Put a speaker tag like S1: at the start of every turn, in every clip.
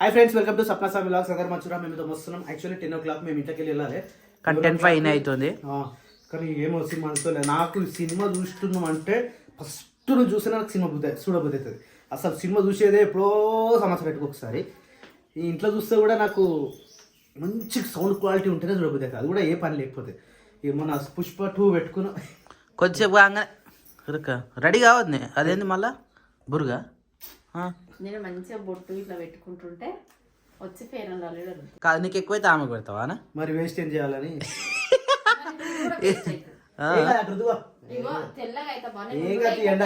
S1: Hi friends, welcome to Sapna సామి vlogs. Agar మచ్చురా మేము వస్తున్నాం. యాక్చువల్లీ 10 o'clock మేము ఇంట్లోకి వెళ్ళాలి.
S2: కంటెంట్ ఫైన్ అవుతుంది
S1: కానీ ఏమో సినిమా అనుకోలేదు. నాకు సినిమా చూస్తున్నాం అంటే ఫస్ట్ నువ్వు చూసినా నాకు సినిమా చూడబుద్ధి అవుతుంది. అసలు సినిమా చూసేదే ఎప్పుడో సంవత్సరం పెట్టుకు ఒకసారి. ఈ ఇంట్లో చూస్తే కూడా నాకు మంచి సౌండ్ క్వాలిటీ ఉంటేనే చూడబుద్ధి అవుతుంది. అది కూడా ఏ పని లేకపోతే. ఏమన్నా పుష్ప 2 పెట్టుకున్నా
S2: కొద్దిసేపు కాగానే రెడీ కావద్దు. అదేంది మళ్ళా బురుగా
S3: నేను మంచిగా బొట్టు ఇట్లా పెట్టుకుంటుంటే వచ్చి ఫేర్ అండ్ లవ్లీ
S2: కాదు, నీకు ఎక్కువైతే ఆమెకు పెడతావా?
S1: మరి వేస్ట్ ఏం చేయాలని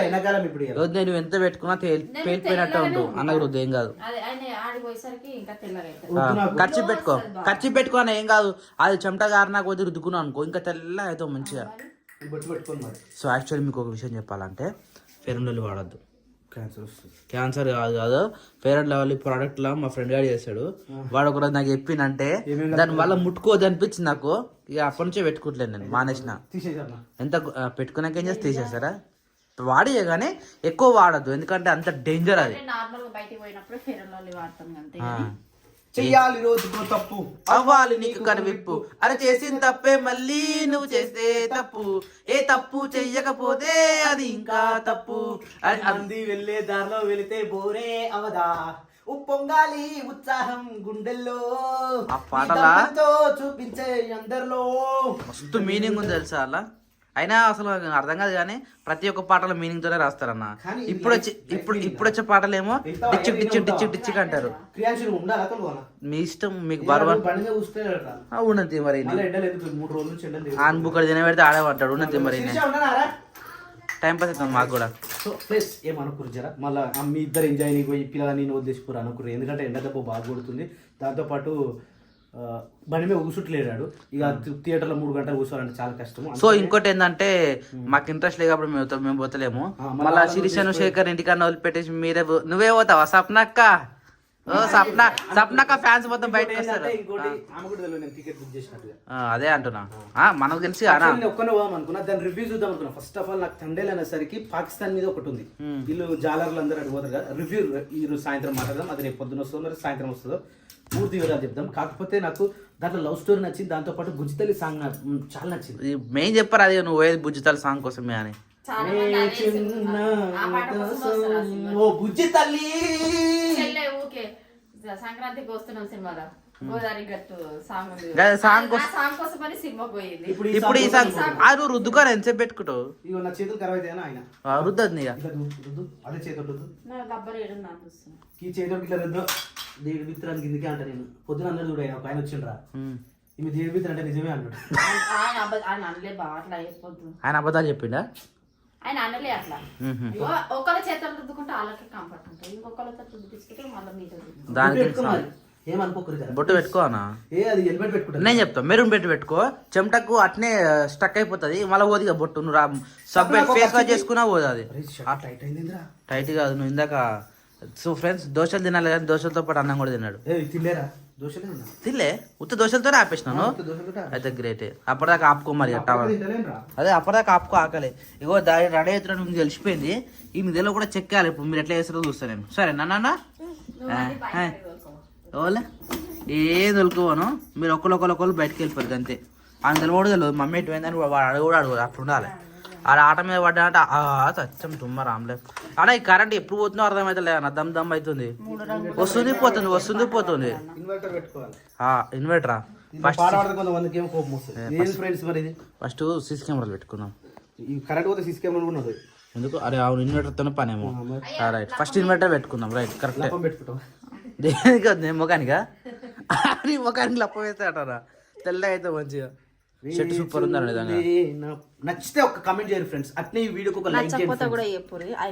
S1: ఎండాకాలం ఇప్పుడు
S2: వద్దు, నువ్వు ఎంత పెట్టుకున్నా పేలిపోయినట్టు ఉంటావు అన్న వద్దు, ఏం కాదు. ఖర్చు పెట్టుకో అన్న, ఏం కాదు. అది చెమట గారినా కొద్దిగా రుద్దుకున్నావు అనుకో ఇంకా తెల్ల అవుతావు మంచిగా. సో యాక్చువల్లీ మీకు ఒక విషయం చెప్పాలంటే ఫెయిర్ అండ్ లవ్లీ వాడద్దు, క్యాన్సర్ కాదు. ఫెయిర్ అండ్ లవ్లీ ప్రోడక్ట్ లా మా ఫ్రెండ్ గారు చేశాడు. వాడు ఒకరోజు నాకు చెప్పిందంటే దాని వల్ల ముట్టుకోవద్దు అనిపించింది నాకు. ఇక అప్పటి నుంచే పెట్టుకోవట్లేదు, నేను మానేసిన. ఎంత పెట్టుకున్నాక ఏం చేసి తీసేస్తారా? వాడి కానీ ఎక్కువ వాడద్దు, ఎందుకంటే అంత డేంజర్ అది.
S1: చెయ్యాలి రోజుకో తప్పు
S2: అవ్వాలి నీకు కనువిప్పు. అరే చేసిన తప్పే మళ్ళీ నువ్వు చేస్తే తప్పు, ఏ తప్పు చెయ్యకపోతే అది ఇంకా తప్పు.
S1: అంది వెళ్ళే దారిలో వెళితే బోరే అవదా, ఉప్పొంగాలి ఉత్సాహం గుండెల్లో,
S2: ఆ పాటలా
S1: చూపించే అందరిలో
S2: మస్తు మీనింగ్ ఉంది తెలుసా అలా. అయినా అసలు అర్థం కాదు కానీ ప్రతి ఒక్క పాటలో మీనింగ్ తోనే రాస్తారన్న. ఇప్పుడు వచ్చే పాటలేమో డిచ్చిక్ డిచ్చిక్ డిచ్చిక్ డిచ్చిక్ అంటారు. మీ ఇష్టం, మీకు బర్వన్ ఉన్నది. మరి ఆన్ బుక్ తినబెడితే ఆడేమంటాడు. ఉన్నది మరి టైం పాస్ అవుతుంది మాకు కూడా.
S1: సో ప్లస్ ఏమనుకురు జరా మళ్ళీ మీ ఇద్దరు ఎంజాయ్ పోయి పిల్లలు నేను వదిలేసిపోరు అనుకురు. ఎందుకంటే ఎండ దెబ్బ బాగా కొడుతుంది. దాంతోపాటు బండి మీద కూర్చుంటలేడాడు. ఇక థియేటర్లో 3 గంటలు కూర్చోవాలంటే చాలా కష్టం.
S2: సో ఇంకోటి ఏంటంటే మాకు ఇంట్రెస్ట్ లేకపోతే మేము పోతలేము. మళ్ళీ శిరీషను శేఖర్ ఇంటికన్నా వదిలిపెట్టేసి మీరే నువ్వే పోతావా? సప్నక్క సప్నక్క ఫ్యాన్స్ మొత్తం బయటకు వస్తారు. అదే అంటున్నా, మనకు తెలిసి
S1: ఒక్కనే పోదాం అనుకున్నా. దాని రివ్యూ చూద్దాం అనుకున్నా. ఫస్ట్ ఆఫ్ ఆల్ నాకు తండేలు అనేసరికి పాకిస్తాన్ మీద ఒకటి ఉంది. వీళ్ళు జాలర్లు అందరూ అడిగిపోతారు కదా. రివ్యూ ఈ సాయంత్రం మాట్లాడదాం. అది రేపు పొద్దున వస్తుందో మరి సాయంత్రం వస్తుందో పూర్తి వివరాలు చెప్దాం. కాకపోతే నాకు దాంట్లో లవ్ స్టోరీ నచ్చింది. దాంతోపాటు బుజ్జితల్లి సాంగ్ చాలా నచ్చింది.
S2: మెయిన్ చెప్పారు అదే నువ్వు ఏది బుజ్జితల్లి సాంగ్ కోసమే అని.
S1: ఓ బుజ్జి తల్లి
S3: సంక్రాంతికి వస్తున్నాం సినిమాలో గోదావరి గట్టు సాంగ్ కోసం సినిమా పోయింది.
S2: ఇప్పుడు ఈ సాంగ్ అది రుద్దుకోరు ఎంతసేపు పెట్టుకుంటావు?
S1: ఇగో నా చేతులు ఖరాబ్ అయితే ఆయన
S2: రుద్దదు
S1: అదే చేతులు
S3: రబ్బర్ ఏడు
S1: ఈ చేతులు ఇట్లా రుద్దు. దేడు మిత్రానికి ఇందుకే అంట. నేను పొద్దున అందరు చూడ ఒక ఆయన వచ్చిండ్రా, ఈమె దేడు మిత్ర అంటే నిజమే అన్నాడు.
S2: ఆయన అబద్ధాలు చెప్పిండా?
S3: ఆయన అనలే అట్లా. ఒకళ్ళ చేతులు రుద్దుకుంటే వాళ్ళకి కంఫర్ట్ ఉంటుంది, ఇంకొకళ్ళతో రుద్దుకుంటే మళ్ళీ మీద
S2: దానికి బొట్టు పెట్టుకోనా? నేను చెప్తా, మెరూన్ పెట్టుకో. చెమటకు అట్నే స్టక్ అయిపోతుంది, మళ్ళీ పోదు ఇక బొట్టు. నువ్వు సబ్ ఫేస్ వాష్ చేసుకున్నా పోదు అది. టైట్ కాదు. నువ్వు ఇందాక సో ఫ్రెండ్స్ దోశలు తినాలి కానీ దోశలతో పాటు అన్నం కూడా తిన్నాడు. తినలే, ఉత్త దోశలతోనే ఆపేసినాను. అయితే గ్రేట్. అప్పటిదాకా ఆపుకో మరి. అదే అప్పటిదాకా ఆపుకో ఆకలి. ఇగో దాని రెడీ అవుతున్నా మీకు తెలిసిపోయింది. ఈ మీదలో కూడా చెక్కాలి. ఇప్పుడు మీరు ఎట్లా చేస్తారో చూస్తాను నేను. సరే నాన్న ఓలే ఏ దొరుకుపోను. మీరు ఒకళ్ళు బయటకు వెళ్ళిపోరు అంతే. ఆయన తెలియదు తెలియదు మమ్మీ ఎటు పోయిందని వాడు అడుగు అట్లా ఉండాలి. ఆడ ఆట మీద పడ్డా అంటే సత్యం తుమ్మ రామ్లే. ఆడ ఈ కరెంట్ ఎప్పుడు పోతుందో అర్థమైతే లేదా, దమ్ అవుతుంది. వస్తుంది పోతుంది. ఇన్వర్టరా ఫస్ట్ సీసీ కెమెరాలు పెట్టుకున్నాం. ఎందుకు? అరే అవును, ఇన్వర్టర్తోనే పనేమో. రైట్, ఫస్ట్ ఇన్వర్టర్ పెట్టుకున్నాం. Right, correct. దేనికి నేను ముఖానికా? నీ ముఖానికి లప్ప వేస్తే అంటారా? తెల్లగా అయితే మంచిగా షర్ట్ సూపర్ ఉందండి.
S1: నచ్చితే ఒక కామెంట్ చేయరు ఫ్రెండ్స్. అట్నే ఈ వీడియోకి ఒక లైక్ చేయండి.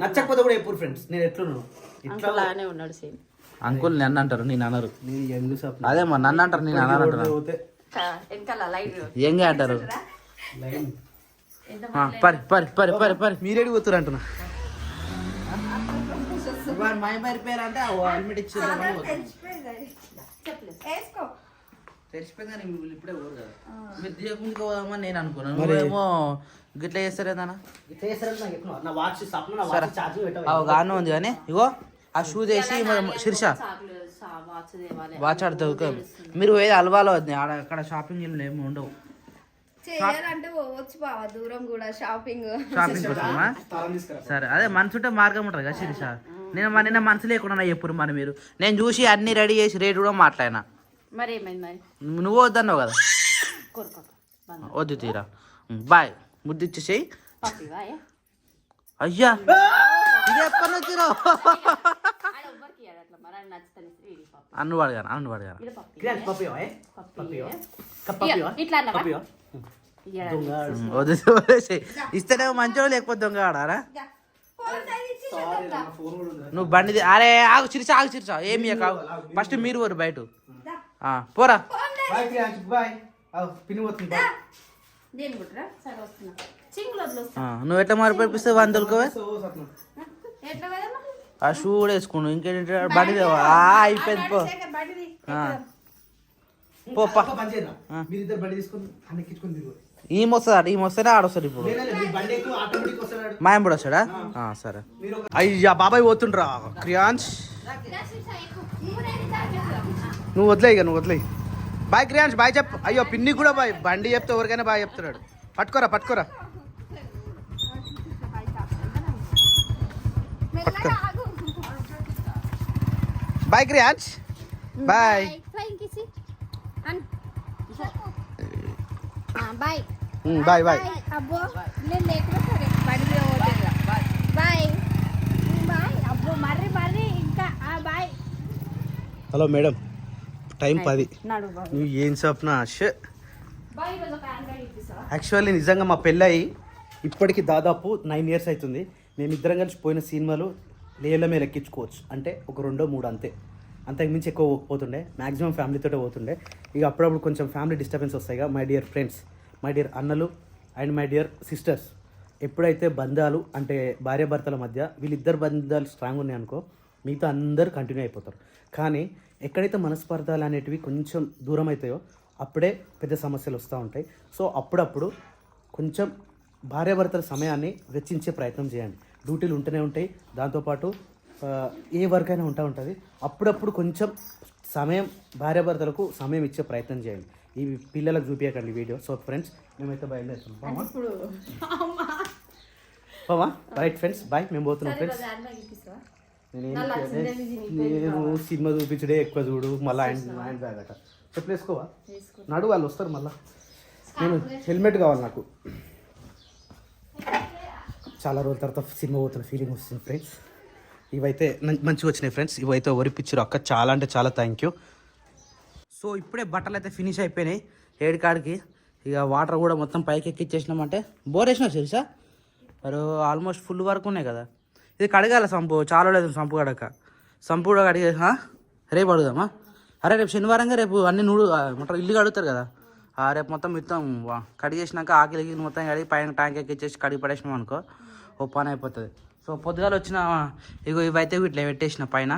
S1: నచ్చకపోతే కూడా చెప్పు ఫ్రెండ్స్. నేను ఎట్లున్నాను
S3: ఉన్నాడు సేమ్
S2: అంకుల్ నన్ను అంటారు, నేను అనరు. అదే మా నన్ను అంటారు, నేను అనరు అంటారు. ఏంగా అంటారు. పరి
S1: మీరేడి పోతారు అంటున్నా.
S2: తెలిసిపోయింది ఇప్పుడే ఊరు కదా. మీరు దిగకుండా పోదామని నేను అనుకున్నాను. ఏమో గిట్లా చేస్తారేదానా గానే ఉంది కానీ ఇగో ఆ షూ చేసి శిర్ష
S3: వాచ్ తేవాలి.
S2: వాచ్ ఆడుతుంది మీరు ఏది అలవాలో ఆడ అక్కడ షాపింగ్ ఏమి ఉండవు.
S4: చేయాలంటే పోవచ్చు బావా దూరం కూడా షాపింగ్
S2: కోసమా? సరే అదే మనసు ఉంటే మార్గం ఉంటుంది కదా శిరీష. నిన్న మనసు లేకుండా ఎప్పుడు మరి మీరు నేను చూసి అన్ని రెడీ చేసి రేటు కూడా మాట్లాడినా.
S3: మరి ఏమైంది మరి?
S2: నువ్వు వద్దన్నావు కదా. వద్దు తీరా. బాయ్ ముద్దు ఇచ్చేసేయి. అయ్యా ఇది ఎప్పటి నుంచి అన్ను అడగాను ఇస్తేనే మంచోడు లేకపోతే దొంగ ఆడారా? నువ్వు బండి అరే ఆగు చిరిచా ఏమి కావు. ఫస్ట్ మీరు పోరు బయట పోరా. నువ్వు ఎట్లా మరి పంపిస్తావు 100 రూపాయలు ఆ షూ కూడా వేసుకున్నావు. ఇంకేంటి బండి అయిపోయింది పో. ఈమొస్తానే ఆడొస్తాడు. ఇప్పుడు మాయంబడి వస్తాడా? సరే.
S1: అయ్యా బాబాయ్ పోతుండ్రా క్రియాన్స్. నువ్వు వదిలే. బాయ్ క్రియాన్స్ బాయ్ చెప్పు. అయ్యో పిన్ని కూడా బాయ్. బండి చెప్తే ఎవరికైనా బాయ్ చెప్తున్నాడు. పట్టుకోరా. Bye క్రియాన్స్ bye. బాయ్
S4: అబ్బో నేను లేకపోతే బాయ్ అబ్బో మర్రి ఇంకా బాయ్.
S1: Hello madam, time 10. నువ్వు ఏం స్వప్న? యాక్చువల్లీ నిజంగా మా పెళ్ళయి ఇప్పటికి దాదాపు 9 years అవుతుంది. మేమిద్దరం కలిసి పోయిన సినిమాలు లేలమే లెక్కించుకోవచ్చు. అంటే ఒక 2-3 అంతే. అంతకుమించి ఎక్కువ పోతుండే. మ్యాక్సిమం ఫ్యామిలీతోటే పోతుండే. ఇక అప్పుడప్పుడు కొంచెం ఫ్యామిలీ డిస్టర్బెన్స్ వస్తాయిగా. My dear friends, my dear అన్నలు అండ్ మై డియర్ సిస్టర్స్, ఎప్పుడైతే బంధాలు అంటే భార్యాభర్తల మధ్య వీళ్ళిద్దరు బంధాలు స్ట్రాంగ్ ఉన్నాయనుకో మిగతా అందరూ కంటిన్యూ అయిపోతారు. కానీ ఎక్కడైతే మనస్పర్ధాలు అనేటివి కొంచెం దూరం అవుతాయో అప్పుడే పెద్ద సమస్యలు వస్తూ ఉంటాయి. సో అప్పుడప్పుడు కొంచెం భార్యాభర్తల సమయాన్ని వెచ్చించే ప్రయత్నం చేయండి. డ్యూటీలు ఉంటూనే ఉంటాయి, దాంతోపాటు ఏ వర్క్ అయినా ఉంటుంది. అప్పుడప్పుడు కొంచెం సమయం భార్యాభర్తలకు సమయం ఇచ్చే ప్రయత్నం చేయండి. ఈ పిల్లలకు చూపించకండి వీడియో. సో ఫ్రెండ్స్ మేమైతే బయలుదేరుతున్నాం. బావా రైట్ ఫ్రెండ్స్ బాయ్. మేము పోతున్నాం ఫ్రెండ్స్. నేను సినిమా చూపించడే ఎక్కువ చూడు. మళ్ళీ హ్యాండ్ బ్యాగ్ అట చెప్పలేసుకోవా? నడు వాళ్ళు వస్తారు మళ్ళీ. నేను హెల్మెట్ కావాలి నాకు. చాలా రోజుల తర్వాత సినిమా పోతున్న ఫీలింగ్ వస్తుంది ఫ్రెండ్స్. ఇవైతే మంచిగా వచ్చినాయి ఫ్రెండ్స్. ఇవైతే ఒరిపించారు అక్క. చాలా అంటే చాలా థ్యాంక్ యూ. సో ఇప్పుడే బట్టలు అయితే ఫినిష్ అయిపోయినాయి ఏడు కాడికి. ఇక వాటర్ కూడా మొత్తం పైకి ఎక్కిచ్చేసినామంటే బోర్ వేసినా తెలుసా. మరి ఆల్మోస్ట్ ఫుల్ వరకు ఉన్నాయి కదా. ఇది కడగాల సంపు. చాలా లేదు సంపు కడక. సంపు కూడా కడిగే రేపు అడుగుదామా? అరే రేపు శనివారంగా రేపు అన్ని మొత్తం ఇల్లు కడుగుతారు కదా. రేపు మొత్తం కడిగేసినాక ఆకిలికి మొత్తం కడిగి పైన ట్యాంక్ ఎక్కిచ్చేసి కడిగి పడేసినాం అనుకో ఓ పని అయిపోతుంది. సో పొద్దుగాల వచ్చిన ఇగో ఇవైతే ఇట్లా పెట్టేసిన పైన.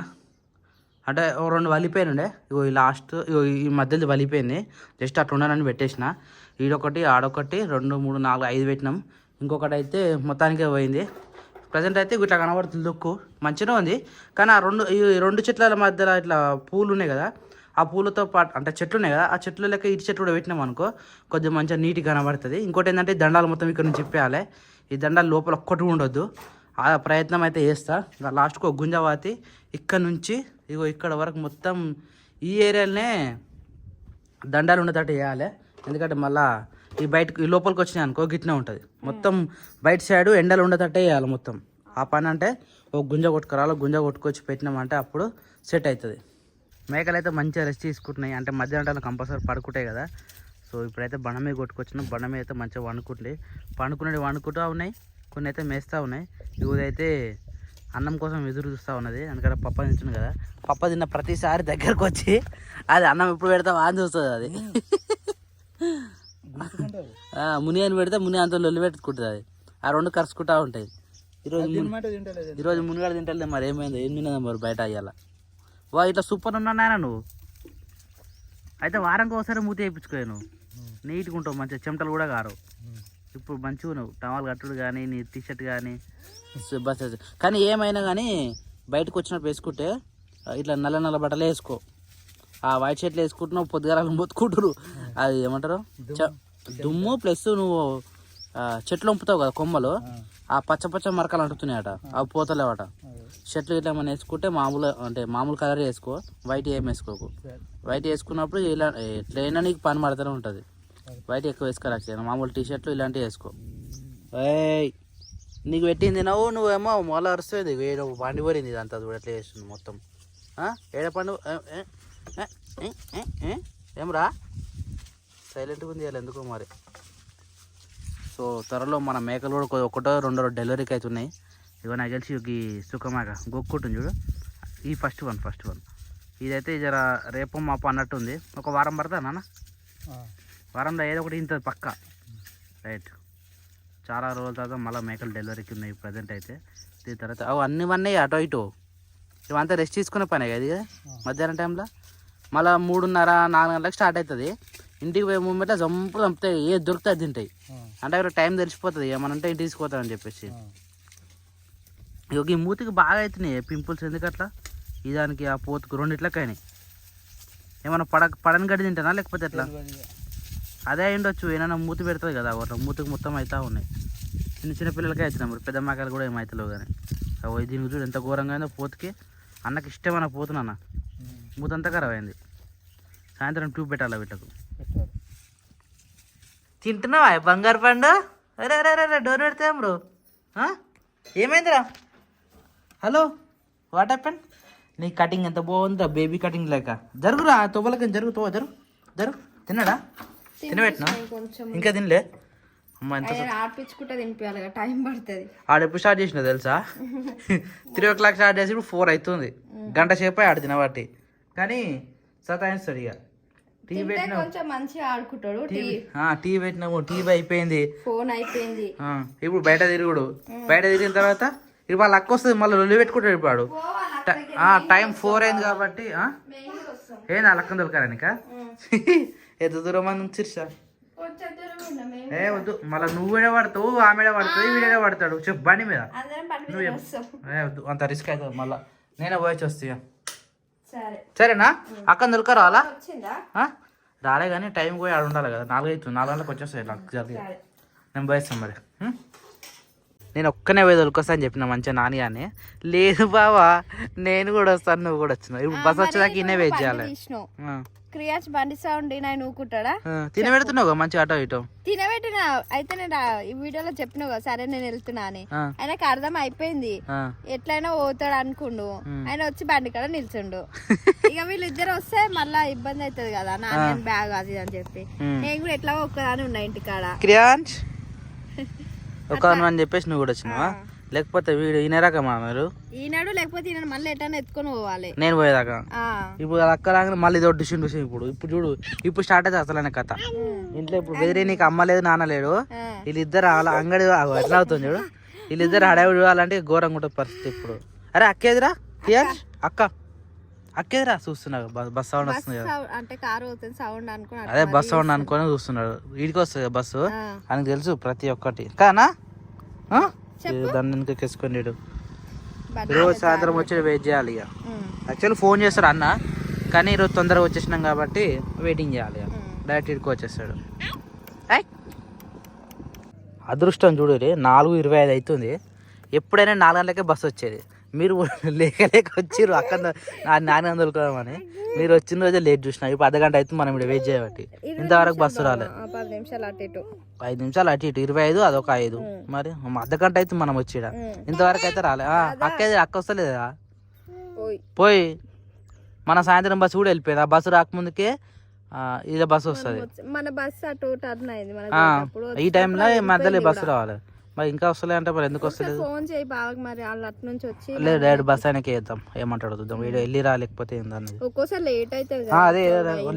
S1: అంటే 2 వలిపోయినుండే. ఇగో ఈ లాస్ట్ ఇగో ఈ మధ్యలో వలిపోయింది. జస్ట్ అట్లా ఉండాలని పెట్టేసిన. ఈడొకటి ఆడొకటి 2 3 4 5 పెట్టినాం. ఇంకొకటి అయితే మొత్తానికే పోయింది. ప్రజెంట్ అయితే ఇట్లా కనబడుతుంది లుక్ మంచిగా ఉంది. కానీ ఈ రెండు చెట్ల మధ్యలో ఇట్లా పూలు ఉన్నాయి కదా, ఆ పూలతో పాటు అంటే చెట్లు ఉన్నాయి కదా, ఆ చెట్లు లెక్క ఇటు చెట్లు కూడా పెట్టినాం అనుకో కొంచెం మంచిగా నీట్గా కనబడుతుంది. ఇంకోటి ఏంటంటే దండాలు మొత్తం ఇక్కడ నుంచి చెప్పేయాలి. ఈ దండాలు లోపల ఒక్కటి ఉండొద్దు. ఆ ప్రయత్నం అయితే చేస్తా. లాస్ట్కి ఒక గుంజవాతి ఇక్కడ నుంచి ఇగో ఇక్కడ వరకు మొత్తం ఈ ఏరియాలోనే దండాలు ఉండేటట్టు వేయాలి. ఎందుకంటే మళ్ళీ ఈ బయటకు ఈ లోపలికి వచ్చినాయి అనుకో గిట్నే ఉంటుంది. మొత్తం బయట సైడు ఎండలు ఉండేటట్టే వేయాలి మొత్తం. ఆ పని అంటే ఒక గుంజ కొట్టుకురాలి. గుంజ కొట్టుకొచ్చి పెట్టినామంటే అప్పుడు సెట్ అవుతుంది. మేకలు అయితే మంచిగా రెస్ట్ తీసుకుంటున్నాయి. అంటే మధ్యాహ్నం కంపల్సరీ పడుకుంటాయి కదా. సో ఇప్పుడైతే బండ మీద కొట్టుకొచ్చినాం. బండ మీద అయితే మంచిగా వండుకుంటూ ఉన్నాయి. కొన్ని అయితే మేస్తూ ఉన్నాయి. ఇదైతే అన్నం కోసం ఎదురు చూస్తూ ఉన్నది. ఎందుకంటే పప్ప తింటుంది కదా. పప్ప తిన్న ప్రతిసారి దగ్గరకు వచ్చి అది అన్నం ఎప్పుడు పెడతావా అని చూస్తుంది. అది ముని అని పెడితే ముని అంత లొల్లి పెట్టుకుంటుంది. అది ఆ 2 కరుచుకుంటూ ఉంటాయి. ఈరోజు మునిగాడు తింటలే. మరి ఏమైంది ఏం తిన్నదా మరి బయట అయ్యాల. ఇట్లా సూపర్ ఉన్నా నాయన నువ్వు. అయితే వారానికి ఒకసారి మూతి వేయించుకోవు. నువ్వు నీట్గా ఉంటావు. మంచిగా చెమటలు కూడా కారవు. ఇప్పుడు మంచిగా నువ్వు టవల్ కట్టుడు కానీ నీ టీషర్ట్ కానీ బస్. కానీ ఏమైనా కానీ బయటకు వచ్చినప్పుడు వేసుకుంటే
S2: ఇట్లా నల్ల నల్ల బట్టలు వేసుకో. ఆ వైట్ షర్ట్లు వేసుకుంటున్నావు, పొద్దుగాలను మొత్తుకుంటారు. అది ఏమంటారు దుమ్ము ప్లస్ నువ్వు చెట్లు వంపుతావు కదా కొమ్మలు, ఆ పచ్చ పచ్చ మరకలు అంటున్నాయట, అవి పోతలేవట. షర్ట్లు ఇట్లా ఏమైనా వేసుకుంటే మామూలు కలర్ వేసుకో, వైట్ ఏం వేసుకోకు. వైట్ వేసుకున్నప్పుడు ఇలా ఎట్లయినా నీకు పని పడుతూనే ఉంటుంది. వైట్ ఎక్కువ వేసుకోవాలి, మామూలు టీ షర్ట్లు ఇలాంటివి వేసుకో. ఏయ్ నీకు పెట్టింది నువ్వేమో మొల అరుస్తుంది, వేరే పండి పోరింది ఇదంతా చూడ ఎట్లా చేస్తుంది మొత్తం. ఏడ పండు ఏమరా సైలెంట్గా ఉంది వాళ్ళు ఎందుకో మరి. సో త్వరలో మన మేకలు కూడా ఒకటో రెండో డెలివరీకి అవుతున్నాయి. ఇవో నాకు తెలిసి ఈ సుఖమేక గొక్కుంటుంది చూడు, ఈ ఫస్ట్ వన్ ఇదైతే జర రేపు మాపు అన్నట్టుంది. ఒక వారం పడుతుంది నాన్న, వారంలో ఏదో ఒకటి ఇంత పక్క రైట్. చాలా రోజుల తర్వాత మళ్ళీ మేకలు డెలివరీకి ఉన్నాయి ప్రజెంట్ అయితే. దీని తర్వాత అన్నీ అటో ఇటో ఇవంతా రెస్ట్ తీసుకునే పనే కదా ఇది. మధ్యాహ్నం టైంలో మళ్ళీ 3:30-4 గంటలకు స్టార్ట్ అవుతుంది. ఇంటికి పోయే మూమెంట్లో చంపుతాయి, ఏది దొరుకుతుంది తింటాయి. అంటే అక్కడ టైం తెలిసిపోతుంది, ఏమనంటే ఇంటికి తీసుకుపోతామని చెప్పేసి. ఈ మూతికి బాగా అవుతున్నాయి పింపుల్స్, ఎందుకట్లా ఈ దానికి ఆ పోతుకు రెండిట్లకి అయినాయి. ఏమన్నా పడని గడ్డి తింటానా లేకపోతే ఎట్లా అదే అయిండొచ్చు. ఏమైనా మూతి పెడుతుంది కదా, మూతికి మొత్తం అవుతా ఉన్నాయి. చిన్న పిల్లలకే అవుతున్నాయి, మరి పెద్ద మాకాయలు కూడా ఏమవుతలేవు. కానీ దీనికి చూడు ఎంత ఘోరంగా అయిందో పోతుకి. అన్నకి ఇష్టమైన పోతున్నా మూతంతా ఖరాబ్ అయింది. సాయంత్రం ట్యూబ్ పెట్టాలి వీటికి. తింటున్నావా బంగారు పండు? అరే అరే అరే డోర్ పెడతా బ్రో. ఏమైందిరా? Hello what happen? నీ కటింగ్ ఎంత బాగుందిరా, బేబీ కటింగ్ లేక. జరుగురా తొవ్వలకి జరుగు. తిన్నాడా? తినబెట్టినా ఇంకా తినలే.
S4: ఆడిపించుకుంటే తినిపించాలి, టైం పడుతుంది.
S2: ఆడెప్పుడు స్టార్ట్ చేసిన తెలుసా? 3 o'clock స్టార్ట్ చేసి ఇప్పుడు 4 అవుతుంది. గంట సేపు ఆడ తినబట్టి. కానీ సతాయిస్తాడు ఇక. టీ పెట్టినా
S4: కొంచెం మంచిగా ఆడుకుంటాడు.
S2: టీ పెట్టినాము, టీవీ అయిపోయింది,
S4: ఫోన్ అయిపోయింది.
S2: ఇప్పుడు బయట తిరిగిన తర్వాత ఇప్పుడు వాళ్ళ అక్క వస్తుంది, మళ్ళీ లొల్లి పెట్టుకుంటాడు. ఇప్పుడు టైం 4 అయింది కాబట్టి ఏంది వాళ్ళ అక్కని దొరకారనిక ఎంత దూరం అని ఉంచిర్సా? ఏ వద్దు, మళ్ళీ నువ్వేడే పడతావు, ఆమెడే పడుతుంది, వీడే పడతాడు. చెప్పు బండి మీద వద్దు, అంత రిస్క్ అవుతుంది. మళ్ళీ నేనే పోయొచ్చి వస్తా. సరేనా? అక్కని దొరకరా అలా రాలే కానీ టైం పోయి ఆడ ఉండాలి కదా. 4 గంటలకు వచ్చేస్తాయి జల్దీ. నేను పోయేస్తాను మరి. నేను ఒక్కనే పోయి దొరికొస్తా అని చెప్పిన మంచిగా నాని అని. లేదు బావా నేను కూడా వస్తాను, నువ్వు కూడా వచ్చినావు. ఇప్పుడు బస్ వచ్చేదాకా ఇన్నే వెయిట్ చేయాలి.
S4: క్రియాచ్ బండి సౌండ్ నేను ఊకుంటాడా?
S2: తినబెడుతున్నావు మంచిగా అటో ఇటో.
S4: తినబెట్టినా అయితే నేను ఈ వీడియోలో చెప్పినావు కదా, సరే నేను వెళ్తున్నా అని. ఆయనకు అర్థం అయిపోయింది, ఎట్లయినా పోతాడు అనుకుండు. ఆయన వచ్చి బండి కాడ నిల్చుండు. ఇక వీళ్ళిద్దరు వస్తే మళ్ళా ఇబ్బంది అవుతుంది కదా, నాన్న బ్యాగ్ అది అని చెప్పి. నేను కూడా ఎట్లా ఒక్కదాని ఉన్నా ఇంటికాడ.
S2: క్రియాంష్ ఒక అని చెప్పేసి నువ్వు కూడా వచ్చినావా? లేకపోతే వీడు ఈయనరాకమా మీరు
S4: ఈనాడు, లేకపోతే ఈనాడు మళ్ళీ ఎట్లా ఎత్తుకొని పోవాలి
S2: నేను పోయేదాకా. ఇప్పుడు అక్క రాగానే మళ్ళీ ఇదో డిషన్ ఇప్పుడు చూడు, ఇప్పుడు స్టార్ట్ అయితే అసలు కథ. ఇంట్లో ఇప్పుడు వేరే నీకు అమ్మ లేదు నాన్న లేడు, వీళ్ళిద్దరు అలా అంగడి ఎట్లా అవుతుంది చూడు. వీళ్ళిద్దరు హడావిడి చూడాలంటే ఘోరంగా ఉంటుంది పరిస్థితి ఇప్పుడు. అరే అక్కేదిరా క్రియాష్, అక్కేదిరా చూస్తున్నాడు. బస్ సౌండ్ వస్తుంది కదా, అదే బస్ సౌండ్ అనుకొని చూస్తున్నాడు. వీడికి వస్తుంది బస్సు, ఆయనకు తెలుసు ప్రతి ఒక్కటి. కానా దాన్ని వెనకెసుకొని రోజు సాయంత్రం వచ్చి వెయిట్ చేయాలి. ఇక యాక్చువల్లీ ఫోన్ చేస్తాడు అన్న, కానీ ఈరోజు తొందరగా వచ్చేసినాం కాబట్టి వెయిటింగ్ చేయాలి. ఇక డైరెక్ట్ ఇక్కడికి వచ్చేస్తాడు. అదృష్టం చూడు, 4:25 అవుతుంది. ఎప్పుడైనా 4 గంటలకే బస్సు వచ్చేది. మీరు లేక వచ్చిర్రు అక్కడ 4 గంటలు కదమని. మీరు వచ్చిన రోజే లేట్ చూసినా. ఇప్పుడు అర్ధగంట అవుతుంది మనం ఇక్కడ వెయిట్ చేయబట్టి. ఇంతవరకు బస్సు రాలేదు. 5 నిమిషాలు అటు ఇటు 25, అదొక 5. మరి అర్ధగంట అయితే మనం వచ్చి ఇంతవరకు అయితే రాలే. అక్క వస్తలేదా? పోయి మన సాయంత్రం బస్సు కూడా వెళ్ళిపోయింది. ఆ బస్సు రాకముందుకే ఇదే బస్సు వస్తుంది.
S4: మన బస్సు అటు టర్న్ అయింది.
S2: ఈ టైంలో మధ్యలో బస్సు రావాలి. మరి ఇంకా వస్తలే అంటే మరి ఎందుకు వస్తలేదు?
S4: ఫోన్ చేయి బాగా, మరి వాళ్ళు అటు నుంచి వచ్చి
S2: లేదు డైరెక్ట్ బస్ ఆయనకి వేద్దాం, ఏమంటాడు చూద్దాం. వీడు వెళ్ళి రా లేకపోతే ఏందన్నది.
S4: ఒక్కోసారి లేట్ అవుతుంది.
S2: అదే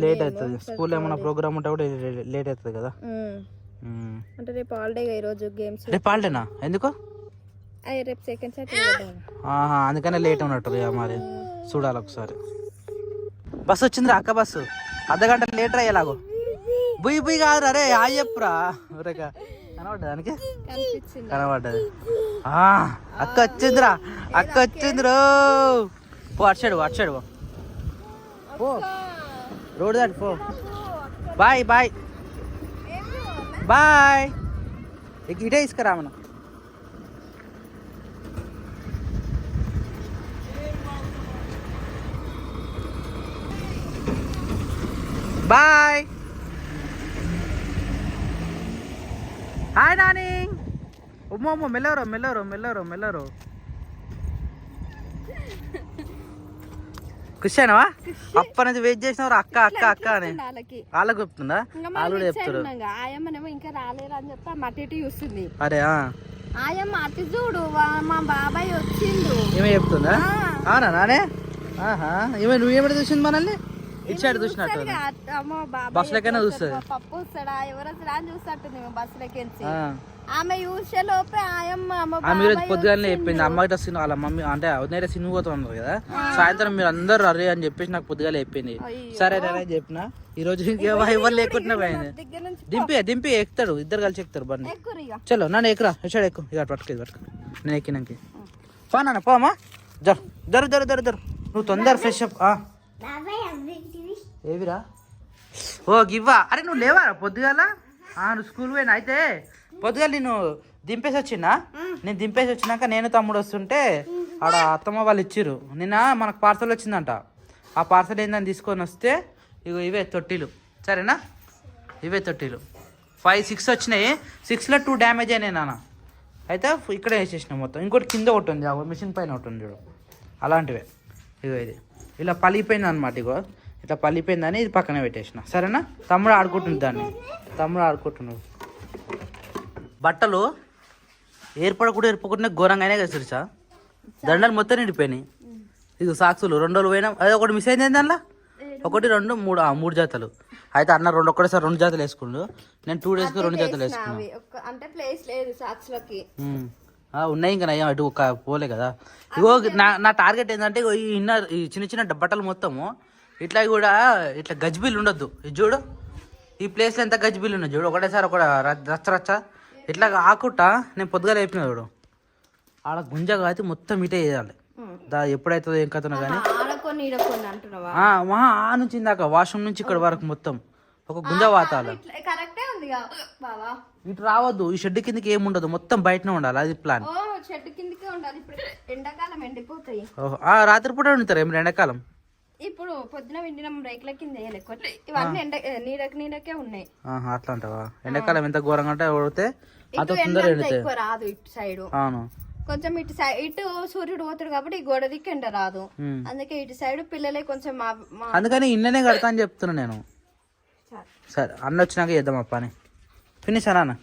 S2: లేట్ అవుతుంది. స్కూల్ ఏమైనా ప్రోగ్రామ్ ఉంటే కూడా లేట్ అవుతుంది కదా.
S4: అంటే రేపు హాలిడే, ఈ రోజు గేమ్స్.
S2: రేపు హాలిడేనా? ఎందుకు?
S4: రేపు సెకండ్ సాటర్డే,
S2: అందుకనే లేట్ ఉన్నట్టు. మరి చూడాలి ఒకసారి. బస్సు వచ్చింది అక్క, బస్సు అర్ధగంట లేట్ అయ్యేలాగో. బుయ్యి కాదురా రే, ఆ చెప్పురా రేక. కనబడ్డది దానికి, కనబడ్డది. అక్క వచ్చిందిరా, అక్క వచ్చిందిరో. పో అటు సైడ్ పో రోడ్ దాటి పో బాయ్ బాయ్ ఇటే తీసుకురా మనం బాయ్ హాయ్ నాని ఉమ్మో మెల్లరు ఖుషినావా అప్ప నుంచి వెయిట్ చేసినవారు అక్క అని వాళ్ళకి చెప్తుందా వాళ్ళు కూడా చెప్తారు
S4: ఆయమ్మనేమో ఇంకా రాలేరు అని చెప్పి మట్టి ఇటు చూస్తుంది
S2: అరే
S4: ఆయమ్మ అటు చూడు మా బాబాయ్ వచ్చిండు
S2: ఏమే చెప్తుందా అవునా నానే నువ్వేమిటి చూసింది మనల్ని ఇచ్చాడు చూసినట్టు బస్సులకైనా చూస్తుంది
S4: పప్పు వస్తాడా ఎవరు వస్తాడా అని చూస్తట్టుంది బస్సులకి ఆమె చూసే లోపే
S2: ఆమె ఈరోజు పొద్దుగానే చెప్పింది అమ్మకి సినిమా వాళ్ళ మమ్మీ అంటే అవునే సినిమా పోతా ఉన్నారు కదా సాయంత్రం మీరు అందరు అరే అని చెప్పేసి నాకు పొద్దుగా చెప్పింది సరే రే చెప్పిన ఈ రోజు ఎవరు లేకుండా పోయింది దింపి ఎక్కుతాడు ఇద్దరు కలిసి ఎక్కుతారు బండి చలో నన్ను ఎక్కురా వచ్చాడు ఎక్కు ఇక పట్టుకు నేను ఎక్కినాకి పో నాన్న పోమా జరు నువ్వు తొందర ఫ్రెష్ అప్ ఏవిరా ఓ గివ్వా అరే నువ్వు లేవారా పొద్దుగాల నువ్వు స్కూల్ పోయినా అయితే పొద్దుగాల నేను దింపేసి వచ్చినాక నేను తమ్ముడు వస్తుంటే ఆడ అత్తమ్మ వాళ్ళు ఇచ్చిర్రు నిన్న మనకు పార్సల్ వచ్చిందంట ఆ పార్సల్ ఏందని తీసుకొని వస్తే ఇగో ఇవే తొట్టిలు సరేనా ఇవే తొట్టిలు 5-6 వచ్చినాయి 6లో 2 డ్యామేజ్ అయినాయి నాన్న అయితే ఇక్కడే వేసేసినాం మొత్తం ఇంకోటి కింద ఒకటి ఉంది మిషన్ పైన ఒకటి ఉంది చూడు అలాంటివే ఇగో ఇది ఇలా పలిపోయింది అనమాట ఇగో ఇట్లా పలిపోయిందని ఇది పక్కన పెట్టేసిన సరేనా తమ్ముడు ఆడుకుంటున్నాడు బట్టలు ఏర్పడకుండా ఘోరంగానే కదా తెలుసా దండలు మొత్తం నిండిపోయినాయి ఇది సాక్సులు 2 రోజులు పోయినా అది ఒకటి మిస్ అయింది దానిలో 1 2 3 3 జతలు అయితే అన్న ఒకటేసారి 2 జతలు వేసుకుండు నేను 2 డేస్కి 2 జతలు వేసుకున్నాను
S4: అంటే ప్లేస్ లేదు సాక్స్లకి
S2: ఉన్నాయి ఇంకా నయ్యం అటు పోలే కదా ఇగో నా టార్గెట్ ఏంటంటే ఈ చిన్న బట్టలు మొత్తము ఇట్లా కూడా ఇట్లా గజ్బిల్ ఉండొద్దు ఇది చూడు ఈ ప్లేస్లో ఎంత గజ్బిల్ ఉన్నది చూడు ఒకటేసారి ఒక రచ్చ ఇట్లా కాకుండా నేను పొద్దుగా లేపిన చూడు ఆడ గుంజ కాదు మొత్తం ఇటే వేయాలి ఎప్పుడైతుందో ఏం కథనో కానీ ఆ నుంచి ఇందాక వాష్రూమ్ నుంచి ఇక్కడ వరకు మొత్తం ఒక గుంజ వాతాలి ఇటు రావద్దు ఈ షెడ్ కిందకి ఏముండదు మొత్తం బయటనే ఉండాలి అది ప్లాన్ రాత్రిపూట వండుతారు ఏమి ఎండాకాలం
S4: ఇప్పుడు పొద్దున విండిన రేకుల కింద ఇవన్నీ నీడకే ఉన్నాయి
S2: అట్లా అంటావా ఎండాకాలం ఎంత ఘోరంగా అంటే కొడితే
S4: ఎక్కువ రాదు ఇటు సైడ్
S2: అవును
S4: కొంచెం ఇటు సూర్యుడు పోతాడు కాబట్టి ఈ గోడ దిక్కు ఎండ రాదు అందుకే ఇటు సైడ్ పిల్లలే కొంచెం
S2: అందుకని ఇన్ననే కడతా అని చెప్తున్నా నేను సరే అన్న వచ్చినాక చేద్దాం అప్ప అని ఫినిష్ అన్నా